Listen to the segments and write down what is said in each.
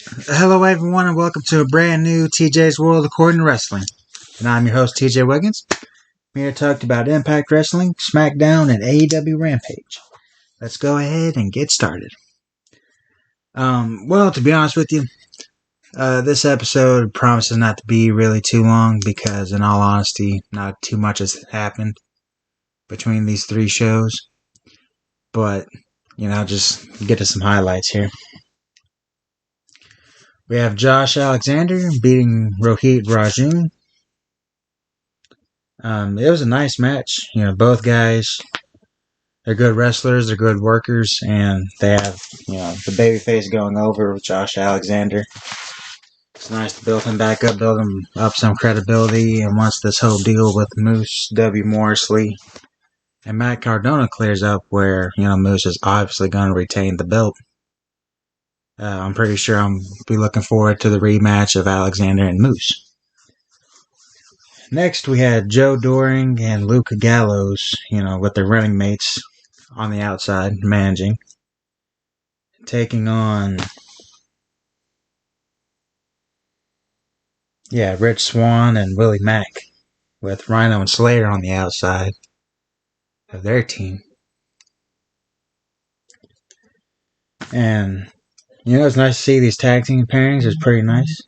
Hello, everyone, and welcome to a brand new TJ's World According to Wrestling. And I'm your host, TJ Wiggins. I'm here to talk about Impact Wrestling, Smackdown, and AEW Rampage. Let's go ahead and get started. To be honest with you, this episode promises not to be really too long because, in all honesty, not too much has happened between these three shows. But, just get to some highlights here. We have Josh Alexander beating Rohit Raju. It was a nice match. Both guys, they're good wrestlers, they're good workers, and they have, the babyface going over with Josh Alexander. It's nice to build him back up, build him up some credibility, and once this whole deal with Moose, W. Morrisley, and Matt Cardona clears up where, Moose is obviously going to retain the belt. I'm pretty sure I'm be looking forward to the rematch of Alexander and Moose. Next, we had Joe Doring and Luca Gallows, with their running mates on the outside, managing. Taking on, Rich Swann and Willie Mack, with Rhino and Slater on the outside of their team. And, it's nice to see these tag team pairings. It's pretty nice.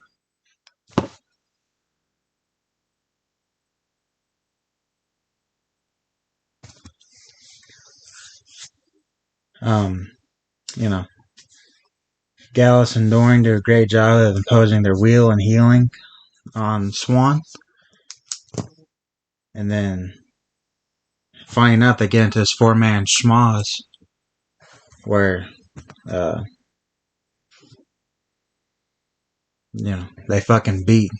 Gallus and Doring do a great job of imposing their wheel and healing on Swann. And then, funny enough, they get into this four-man schmoz where, they fucking beat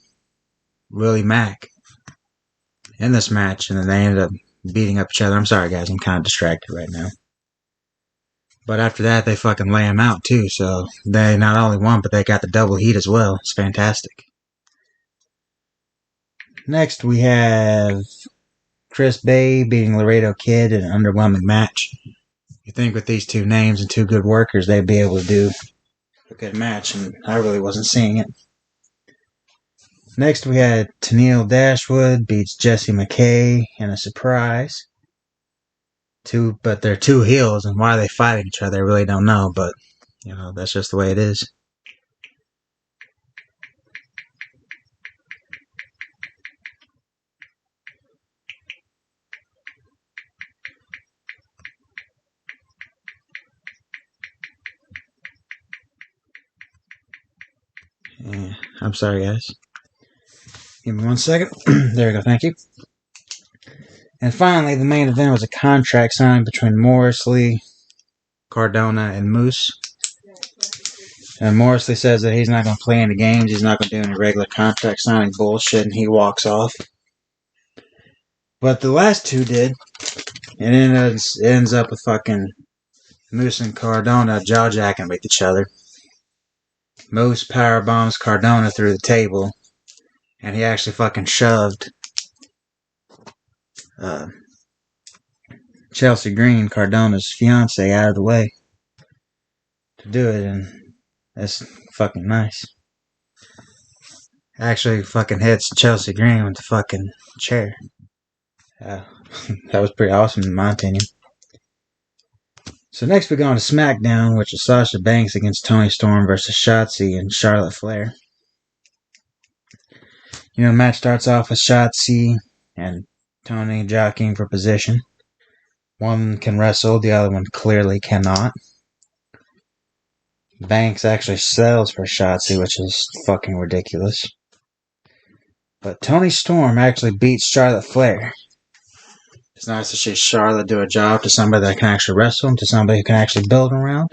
Willie Mack in this match, and then they ended up beating up each other. I'm sorry, guys, I'm kind of distracted right now. But after that, they fucking lay him out, too, so they not only won, but they got the double heat as well. It's fantastic. Next, we have Chris Bay beating Laredo Kid in an underwhelming match. You think with these two names and two good workers, they'd be able to do a good match, and I really wasn't seeing it. Next, we had Tennille Dashwood beats Jessie McKay in a surprise. But they're two heels, and why are they fighting each other, I really don't know, but, that's just the way it is. Yeah, I'm sorry, guys. Give me 1 second. There we go, thank you. And finally, the main event was a contract signed between Morrisley, Cardona, and Moose. And Morrisley says that he's not going to play any games, he's not going to do any regular contract signing bullshit, and he walks off. But the last two did, and it ends up with fucking Moose and Cardona jaw-jacking with each other. Moose powerbombs Cardona through the table, and he actually fucking shoved Chelsea Green, Cardona's fiance, out of the way to do it, and that's fucking nice. Actually fucking hits Chelsea Green with the fucking chair. That was pretty awesome in my opinion. So next we go on to Smackdown, which is Sasha Banks against Toni Storm versus Shotzi and Charlotte Flair. The match starts off with Shotzi and Toni jockeying for position. One can wrestle, the other one clearly cannot. Banks actually sells for Shotzi, which is fucking ridiculous. But Toni Storm actually beats Charlotte Flair. It's nice to see Charlotte do a job to somebody that can actually wrestle and to somebody who can actually build around.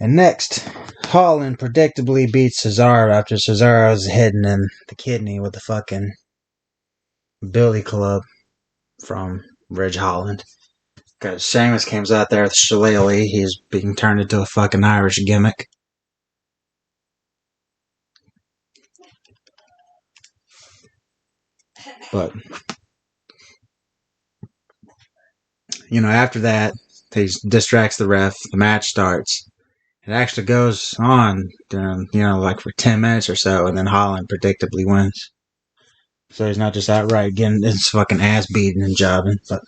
And next, Holland predictably beats Cesaro after Cesaro's hitting in the kidney with the fucking Billy Club from Ridge Holland. Because Sheamus comes out there with Shillelagh, he's being turned into a fucking Irish gimmick. But, after that, he distracts the ref, the match starts, It actually goes on, like for 10 minutes or so, and then Holland predictably wins. So he's not just outright getting his fucking ass beaten and jobbing. But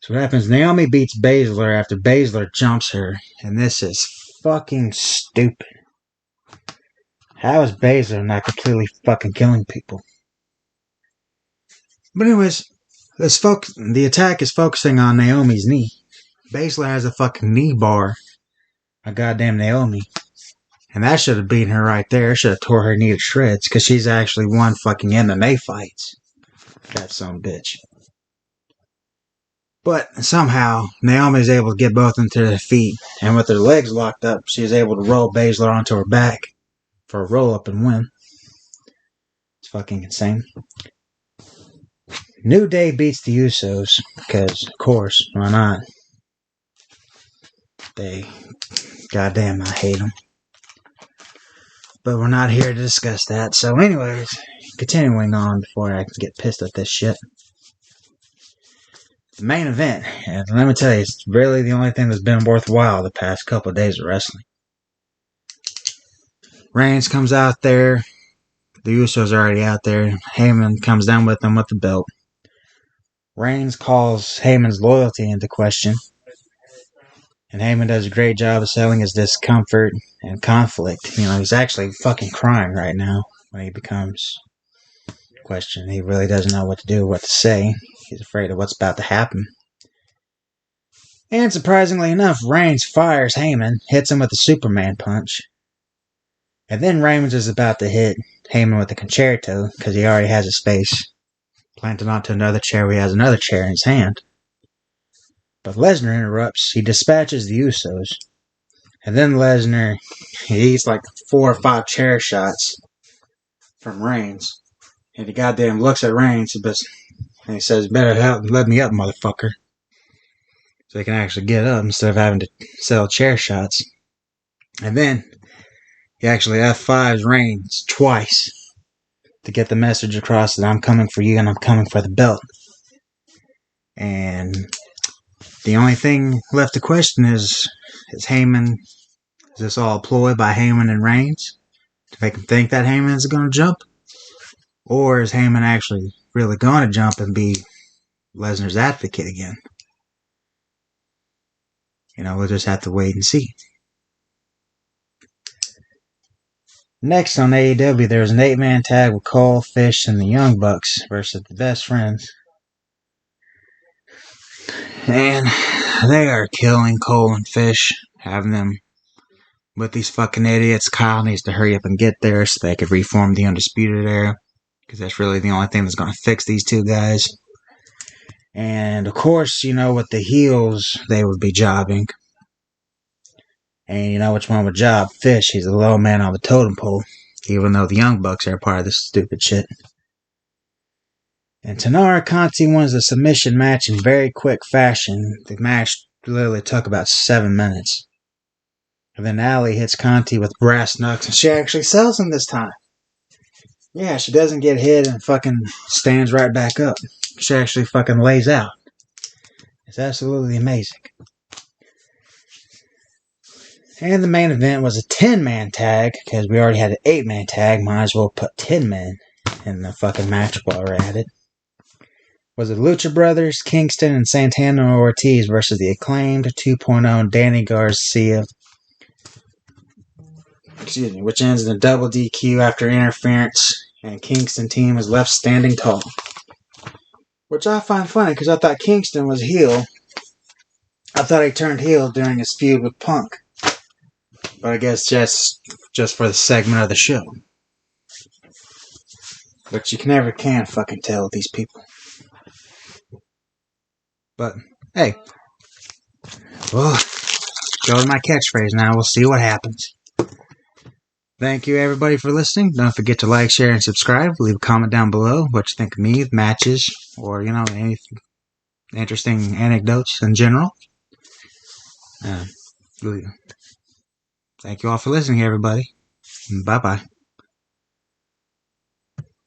so what happens? Naomi beats Baszler after Baszler jumps her, and this is fucking stupid. How is Baszler not completely fucking killing people? But anyways, the attack is focusing on Naomi's knee. Baszler has a fucking knee bar. A goddamn Naomi. And that should have beaten her right there. It should have tore her knee to shreds, because she's actually won fucking MMA fights. That son of a bitch. But somehow, Naomi is able to get both into their feet, and with her legs locked up, she is able to roll Baszler onto her back for a roll-up and win. It's fucking insane. New Day beats the Usos, because, of course, why not? Goddamn, I hate them. But we're not here to discuss that. So anyways, continuing on before I get pissed at this shit. The main event, and let me tell you, it's really the only thing that's been worthwhile the past couple of days of wrestling. Reigns comes out there. The Usos are already out there. Heyman comes down with them with the belt. Reigns calls Heyman's loyalty into question. And Heyman does a great job of selling his discomfort and conflict. He's actually fucking crying right now when he becomes questioned. He really doesn't know what to do, what to say. He's afraid of what's about to happen. And surprisingly enough, Reigns fires Heyman, hits him with a Superman punch. And then Reigns is about to hit Heyman with a concerto, because he already has his face planted onto another chair where he has another chair in his hand. But Lesnar interrupts. He dispatches the Usos. And then Lesnar, he eats like 4 or 5 chair shots from Reigns. And he goddamn looks at Reigns and he says, "Better let me up, motherfucker." So he can actually get up instead of having to sell chair shots. And then he actually F5s Reigns twice to get the message across that I'm coming for you and I'm coming for the belt. And the only thing left to question is this all a ploy by Heyman and Reigns to make him think that Heyman is going to jump? Or is Heyman actually really going to jump and be Lesnar's advocate again? We'll just have to wait and see. Next on AEW, there's an 8-man tag with Cole, Fish, and the Young Bucks versus the Best Friends. And they are killing Cole and Fish, having them with these fucking idiots. Kyle needs to hurry up and get there so they can reform the Undisputed Era, because that's really the only thing that's going to fix these two guys. And of course, with the heels, they would be jobbing. And you know which one would job? Fish. He's the low man on the totem pole, even though the Young Bucks are part of this stupid shit. And Tanara Conti wins the submission match in very quick fashion. The match literally took about 7 minutes. And then Allie hits Conti with brass knucks, and she actually sells him this time. Yeah, she doesn't get hit and fucking stands right back up. She actually fucking lays out. It's absolutely amazing. And the main event was a 10-man tag, because we already had an 8-man tag. Might as well put 10 men in the fucking match while we're at it. Was it Lucha Brothers, Kingston, and Santana Ortiz versus the Acclaimed 2.0 Danny Garcia. Which ends in a double DQ after interference, and Kingston team is left standing tall. Which I find funny, because I thought Kingston was heel. I thought he turned heel during his feud with Punk. But I guess just for the segment of the show. But you never can fucking tell with these people. But, hey. Well, go to my catchphrase now. We'll see what happens. Thank you, everybody, for listening. Don't forget to like, share, and subscribe. Leave a comment down below what you think of me, matches, or, any interesting anecdotes in general. Thank you all for listening, everybody. Bye-bye.